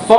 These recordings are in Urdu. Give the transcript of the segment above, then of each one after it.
100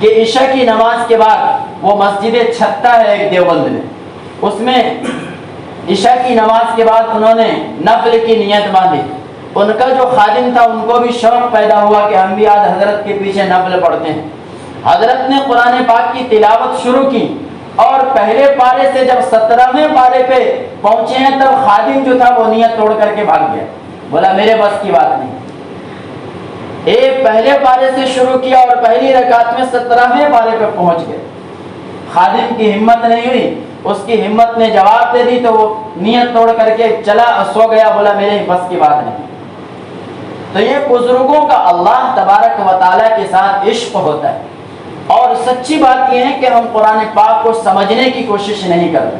کہ عشاء کی نماز کے بعد وہ مسجد چھتا ہے ایک دیوبند میں، اس میں عشاء کی نماز کے بعد انہوں نے نفل کی نیت باندھی۔ ان کا جو خادم تھا ان کو بھی شوق پیدا ہوا کہ ہم بھی آج حضرت کے پیچھے نفل پڑھتے ہیں۔ حضرت نے قرآن پاک کی تلاوت شروع کی اور پہلے پارے سے جب 17ویں پارے پہ پہنچے ہیں تب خادم جو تھا وہ نیت توڑ کر کے بھاگ گیا، بولا میرے بس کی بات نہیں۔ ایک پہلے پارے سے شروع کیا اور پہلی رکعت میں 17ویں پارے پہ پہنچ گئے۔ خادم کی ہمت نہیں ہوئی، اس کی ہمت نے جواب دے دی تو وہ نیت توڑ کر کے چلا سو گیا، بولا میرے بس کی بات نہیں۔ تو یہ بزرگوں کا اللہ تبارک و تعالیٰ کے ساتھ عشق ہوتا ہے، اور سچی بات یہ ہے کہ ہم قرآن پاک کو سمجھنے کی کوشش نہیں کرتے۔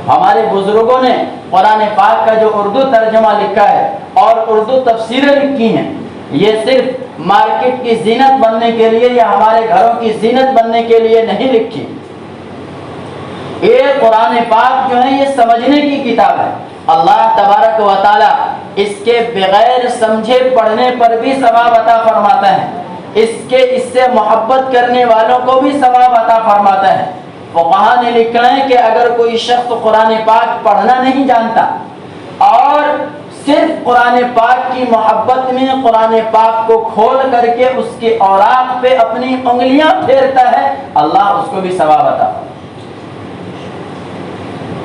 ہمارے بزرگوں نے قرآن پاک کا جو اردو ترجمہ لکھا ہے اور اردو تفسیریں لکھی ہیں، یہ صرف مارکیٹ کی زینت بننے کے لیے یا ہمارے گھروں کی زینت بننے کے لیے نہیں لکھی۔ یہ قرآن پاک جو ہے یہ سمجھنے کی کتاب ہے۔ اللہ تبارک و تعالیٰ اس کے بغیر سمجھے پڑھنے پر بھی ثواب عطا فرماتا ہے، اس سے محبت کرنے والوں کو بھی ثواب عطا فرماتا ہے۔ فقہا نے لکھا ہے کہ اگر کوئی شخص قرآن پاک پڑھنا نہیں جانتا اور صرف قرآن پاک کی محبت میں قرآن پاک کو کھول کر کے اس کے اوراق پہ اپنی انگلیاں پھیرتا ہے، اللہ اس کو بھی ثواب عطا فرماتا ہے۔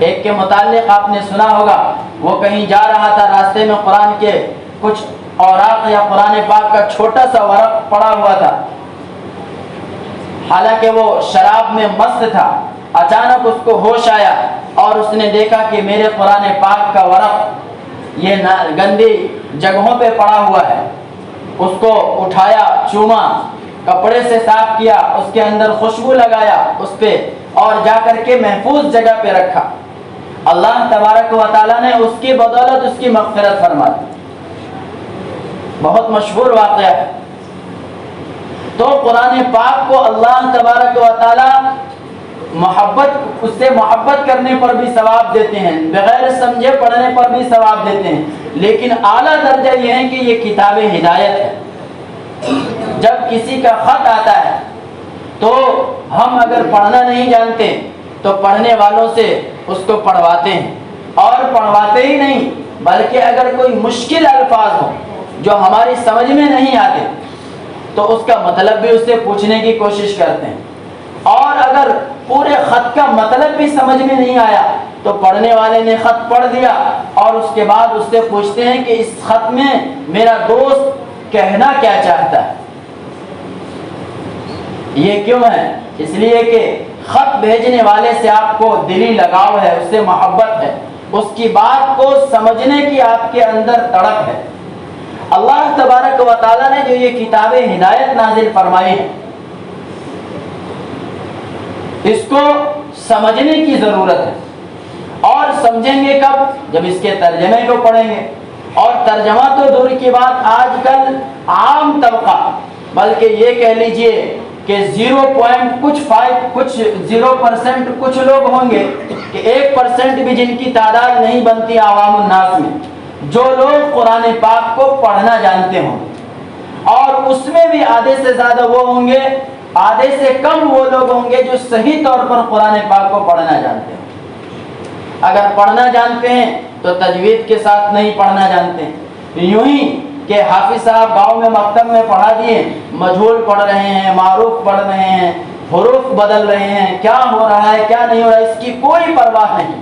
ایک کے متعلق آپ نے سنا ہوگا، وہ کہیں جا رہا تھا، راستے میں قرآن کے کچھ اوراق یا قرآن پاک کا چھوٹا سا ورق پڑا ہوا تھا، حالانکہ وہ شراب میں مست تھا۔ اچانک اس کو ہوش آیا اور اس نے دیکھا کہ میرے قرآن پاک کا ورق یہ گندی جگہوں پہ پڑا ہوا ہے۔ اس کو اٹھایا، چوما، کپڑے سے صاف کیا، اس کے اندر خوشبو لگایا اس پہ اور جا کر کے محفوظ جگہ پہ رکھا۔ اللہ تبارک و تعالیٰ نے اس کی بدولت اس کی مغفرت فرما دی۔ بہت مشہور واقعہ ہے۔ تو قرآن پاک کو اللہ تبارک و تعالیٰ اس سے محبت کرنے پر بھی ثواب دیتے ہیں، بغیر سمجھے پڑھنے پر بھی ثواب دیتے ہیں، لیکن اعلیٰ درجہ یہ ہے کہ یہ کتاب ہدایت ہے۔ جب کسی کا خط آتا ہے تو ہم اگر پڑھنا نہیں جانتے تو پڑھنے والوں سے اس کو پڑھواتے ہیں، اور پڑھواتے ہی نہیں بلکہ اگر کوئی مشکل الفاظ ہو جو ہماری سمجھ میں نہیں آتے تو اس کا مطلب بھی اس سے پوچھنے کی کوشش کرتے ہیں، اور اگر پورے خط کا مطلب بھی سمجھ میں نہیں آیا تو پڑھنے والے نے خط پڑھ دیا اور اس کے بعد اس سے پوچھتے ہیں کہ اس خط میں میرا دوست کہنا کیا چاہتا ہے۔ یہ کیوں ہے؟ اس لیے کہ خط بھیجنے والے سے آپ کو دلی لگاؤ ہے، اس سے محبت ہے، اس کی بات کو سمجھنے کی آپ کے اندر تڑپ ہے۔ اللہ تبارک و تعالیٰ نے جو یہ کتاب ہدایت نازل فرمائی ہے، اس کو سمجھنے کی ضرورت ہے، اور سمجھیں گے کب؟ جب اس کے ترجمے کو پڑھیں گے۔ اور ترجمہ تو دور کی بات، آج کل عام طبقہ، بلکہ یہ کہہ لیجئے کہ 0% کچھ لوگ ہوں گے کہ 1% بھی جن کی تعداد نہیں بنتی عوام الناس میں، جو لوگ قرآن پاک کو پڑھنا جانتے ہوں، اور اس میں بھی آدھے سے زیادہ وہ ہوں گے، آدھے سے کم وہ لوگ ہوں گے جو صحیح طور پر قرآن پاک کو پڑھنا جانتے ہیں۔ اگر پڑھنا جانتے ہیں تو تجوید کے ساتھ نہیں پڑھنا جانتے ہیں، یوں ہی کہ حافظ صاحب گاؤں میں مکتب میں پڑھا دیے، مجہول پڑھ رہے ہیں، معروف پڑھ رہے ہیں، حروف بدل رہے ہیں، کیا ہو رہا ہے کیا نہیں ہو رہا ہے اس کی کوئی پرواہ نہیں۔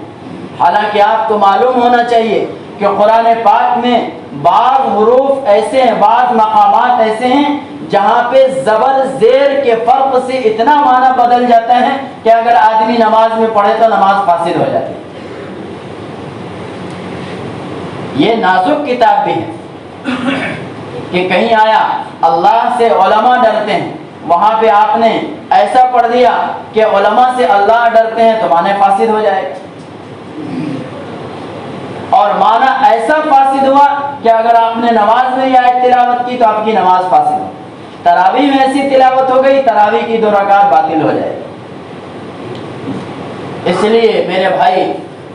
حالانکہ آپ کو معلوم ہونا چاہیے کہ قرآن پاک میں بعض حروف ایسے ہیں، بعض مقامات ایسے ہیں جہاں پہ زبر زیر کے فرق سے اتنا معنی بدل جاتا ہے کہ اگر آدمی نماز میں پڑھے تو نماز فاسد ہو جاتی ہے۔ یہ نازک کتاب بھی ہے کہ کہیں آیا اللہ سے علماء ڈرتے ہیں، وہاں پہ آپ نے ایسا پڑھ دیا کہ علماء سے اللہ ڈرتے ہیں تو معنی فاسد ہو جائے گا، اور معنی ایسا فاسد ہوا کہ اگر آپ نے نماز میں یہ آیت تلاوت کی تو آپ کی نماز فاسد ہو، تراویح میں ایسی تلاوت ہو گئی تراویح کی 2 رکعت باطل ہو جائے گی۔ اس لیے میرے بھائی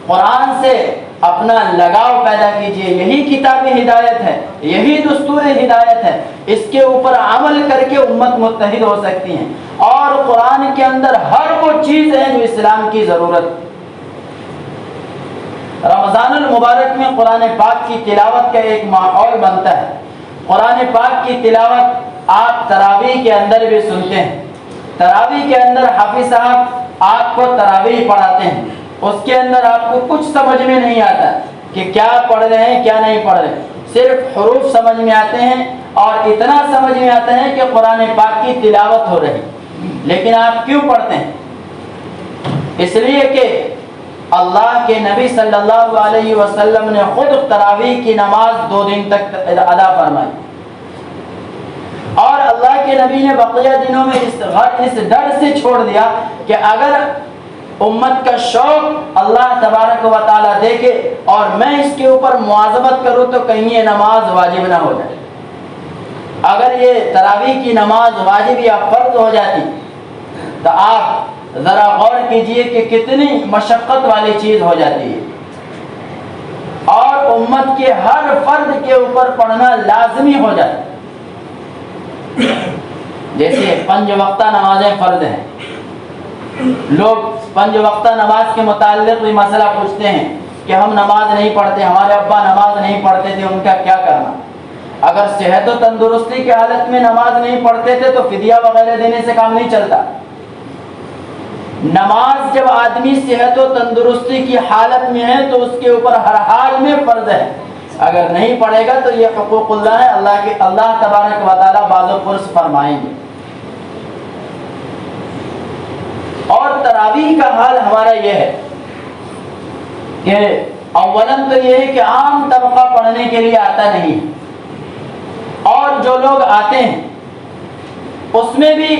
قرآن سے اپنا لگاؤ پیدا کیجئے، یہی کتاب ہدایت ہے، یہی دستور ہدایت ہے اس کے اوپر عمل کر کے امت متحد ہو سکتی ہیں. اور قرآن کے اندر ہر وہ چیز ہے جو اسلام کی ضرورت. رمضان المبارک میں قرآن پاک کی تلاوت کا ایک ماحول بنتا ہے. قرآن پاک کی تلاوت آپ تراویح کے اندر بھی سنتے ہیں. تراویح کے اندر حافظ صاحب آپ کو تراویح پڑھاتے ہیں. اس کے اندر آپ کو کچھ سمجھ میں نہیں آتا کہ کیا پڑھ رہے ہیں کیا نہیں پڑھ رہے. صرف حروف سمجھ میں آتے ہیں اور اتنا سمجھ میں آتا ہے کہ قرآن پاک کی تلاوت ہو رہی. لیکن آپ کیوں پڑھتے ہیں؟ اس لیے کہ اللہ کے نبی صلی اللہ علیہ وسلم نے خود تراویح کی نماز 2 دن تک ادا فرمائی. اور اللہ کے نبی نے بقیہ دنوں میں اس ڈر سے چھوڑ دیا کہ اگر امت کا شوق اللہ تبارک و تعالیٰ دیکھے اور میں اس کے اوپر مواظبت کروں تو کہیں یہ نماز واجب نہ ہو جائے. اگر یہ تراویح کی نماز واجب یا فرض ہو جاتی تو آپ ذرا غور کیجئے کہ کتنی مشقت والی چیز ہو جاتی ہے. اور امت کے ہر فرد کے اوپر پڑھنا لازمی ہو جاتا. جیسے 5 وقتہ نمازیں فرض ہیں. لوگ 5 وقتہ نماز کے متعلق بھی مسئلہ پوچھتے ہیں کہ ہم نماز نہیں پڑھتے, ہمارے ابا نماز نہیں پڑھتے تھے, ان کا کیا کرنا؟ اگر صحت و تندرستی کی حالت میں نماز نہیں پڑھتے تھے تو فدیہ وغیرہ دینے سے کام نہیں چلتا. نماز جب آدمی صحت و تندرستی کی حالت میں ہے تو اس کے اوپر ہر حال میں فرض ہے. اگر نہیں پڑھے گا تو یہ حقوق اللہ ہے, اللہ تبارک و تعالیٰ باز و پرس فرمائیں گے. اور تراویح کا حال ہمارا یہ ہے کہ اولاً تو یہ ہے کہ عام طبقہ پڑھنے کے لیے آتا نہیں, اور جو لوگ آتے ہیں اس میں بھی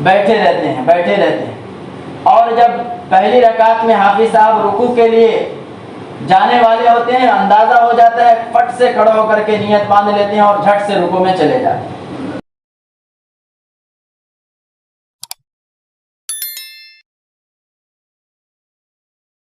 بیٹھے رہتے ہیں. اور جب پہلی رکعت میں حافظ صاحب رکوع کے لیے جانے والے ہوتے ہیں, اندازہ ہو جاتا ہے, پٹ سے کھڑے ہو کر کے نیت باندھ لیتے ہیں اور جھٹ سے رکوع میں چلے جاتے ہیں.